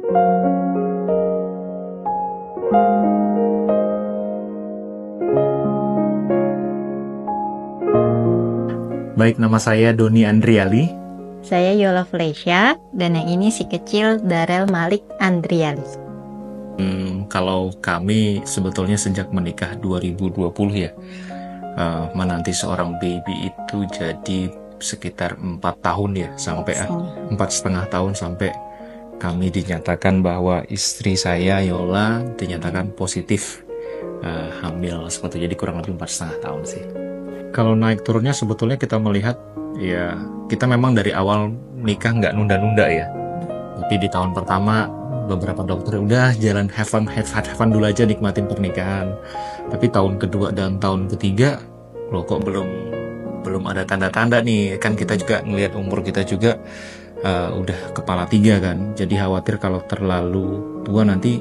Baik, nama saya Doni Andriali. Saya Yola Flesia, dan yang ini si kecil Darel Malik Andriali. Kalau kami sebetulnya sejak menikah 2020 ya, menanti seorang baby itu jadi sekitar 4 tahun ya, sampai 4,5 tahun sampai kami dinyatakan bahwa istri saya Yola dinyatakan positif hamil seperti itu. Jadi kurang lebih 4,5 tahun sih. Kalau naik turunnya sebetulnya kita melihat ya, kita memang dari awal nikah nggak nunda-nunda ya. Tapi di tahun pertama beberapa dokter udah jalan have fun dulu aja, nikmatin pernikahan. Tapi tahun kedua dan tahun ketiga loh kok belum ada tanda-tanda nih. Kan kita juga ngelihat umur kita juga udah kepala 3 kan. Jadi khawatir kalau terlalu tua nanti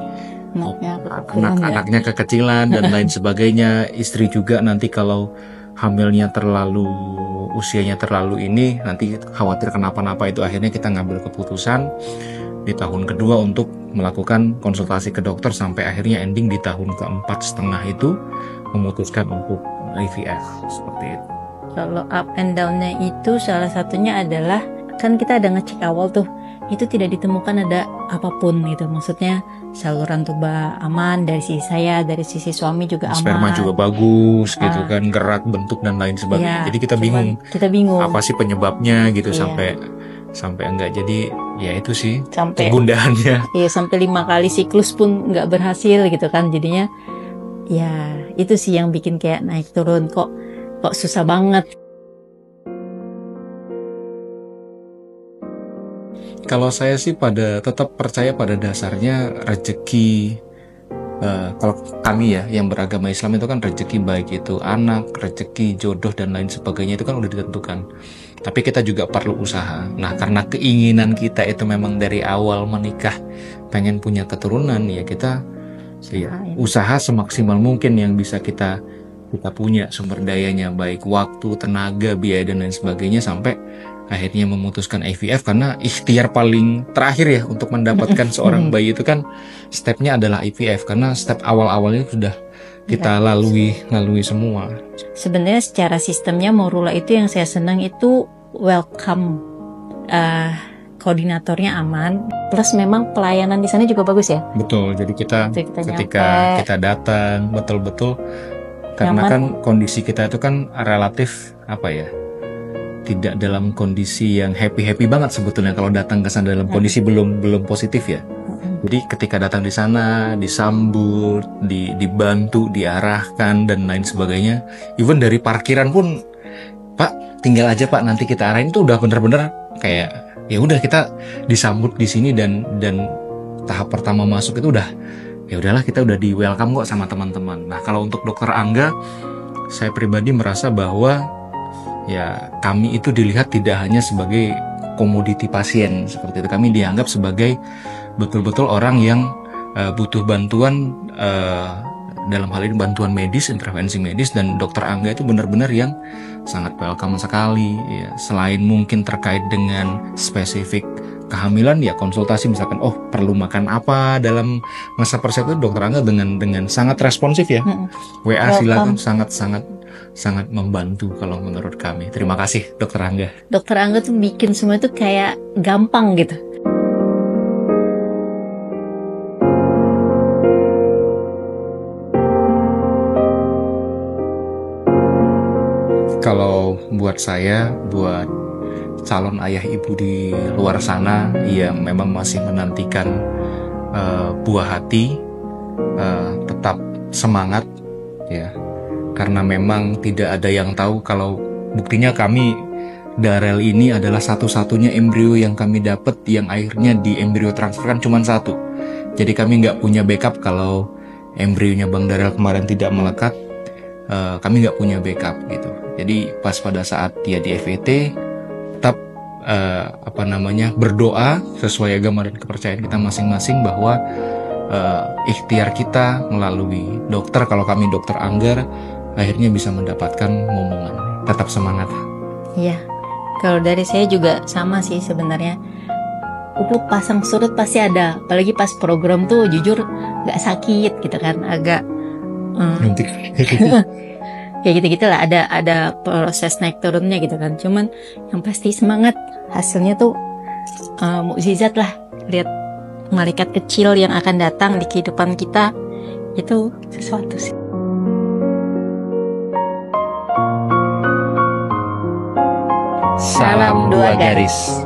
anaknya kekecilan dan lain sebagainya. Istri juga nanti kalau hamilnya usianya terlalu ini, nanti khawatir kenapa-napa. Itu akhirnya kita ngambil keputusan di tahun kedua untuk melakukan konsultasi ke dokter, sampai akhirnya ending di tahun ke-4,5 itu memutuskan untuk IVF seperti itu. Kalau up and down-nya itu salah satunya adalah kan kita ada ngecek awal tuh, itu tidak ditemukan ada apapun gitu. Maksudnya saluran tuba aman dari sisi saya, dari sisi suami juga aman. Sperma juga bagus gitu kan, gerak, bentuk dan lain sebagainya. Jadi kita bingung apa sih penyebabnya gitu, sampai enggak. Jadi ya itu sih sampai kegundahannya. Iya, sampai 5 kali siklus pun nggak berhasil gitu kan. Jadinya ya itu sih yang bikin kayak naik turun, kok susah banget. Kalau saya sih tetap percaya pada dasarnya rezeki. Kalau kami ya yang beragama Islam itu kan rezeki, baik itu anak, rezeki, jodoh dan lain sebagainya itu kan udah ditentukan. Tapi kita juga perlu usaha. Nah, karena keinginan kita itu memang dari awal menikah pengen punya keturunan, ya kita usaha semaksimal mungkin yang bisa kita punya sumber dayanya, baik waktu, tenaga, biaya dan lain sebagainya, sampai akhirnya memutuskan IVF. Karena ikhtiar paling terakhir ya untuk mendapatkan seorang bayi itu kan stepnya adalah IVF, karena step awal-awalnya sudah kita lalui semua. Sebenarnya secara sistemnya Morula itu yang saya senang itu welcome, koordinatornya aman, plus memang pelayanan di sana juga bagus ya. Betul, jadi ketika kita datang betul-betul, karena kan kondisi kita itu kan relatif tidak dalam kondisi yang happy banget sebetulnya kalau datang ke sana dalam kondisi belum positif ya. Jadi ketika datang di sana disambut, dibantu, diarahkan dan lain sebagainya. Even dari parkiran pun, Pak tinggal aja Pak, nanti kita arahin, itu udah bener-bener kayak ya udah kita disambut di sini, dan tahap pertama masuk itu udah ya udahlah, kita udah di welcome kok sama teman-teman. Nah, kalau untuk dokter Angga, saya pribadi merasa bahwa ya kami itu dilihat tidak hanya sebagai komoditi pasien seperti itu. Kami dianggap sebagai betul-betul orang yang butuh bantuan, dalam hal ini bantuan medis, intervensi medis, dan dokter Angga itu benar-benar yang sangat welcome sekali ya. Selain mungkin terkait dengan spesifik kehamilan ya, konsultasi misalkan perlu makan apa dalam masa persepsi, dokter Angga dengan sangat responsif ya. WA silakan, sangat membantu kalau menurut kami. Terima kasih dokter Angga. Dokter Angga tuh bikin semua itu kayak gampang gitu. Kalau buat saya, buat calon ayah ibu di luar sana yang memang masih menantikan buah hati, tetap semangat ya, karena memang tidak ada yang tahu. Kalau buktinya kami, Darel ini adalah satu-satunya embrio yang kami dapat yang akhirnya di embrio transfer kan cuma 1. Jadi kami nggak punya backup kalau embrionya Bang Darel kemarin tidak melekat. Kami nggak punya backup gitu. Jadi pas pada saat dia di FET, tetap berdoa sesuai agama dan kepercayaan kita masing-masing, bahwa ikhtiar kita melalui dokter, kalau kami dokter Anggar, akhirnya bisa mendapatkan momongan. Tetap semangat. Iya, kalau dari saya juga sama sih sebenarnya. itu pasang surut pasti ada, apalagi pas program tuh jujur gak sakit gitu kan, agak kayak gitu-gitu lah, ada proses naik turunnya gitu kan. Cuman yang pasti semangat, hasilnya tuh mukjizat lah. Lihat malaikat kecil yang akan datang di kehidupan kita, itu sesuatu sih. Salam 2 garis.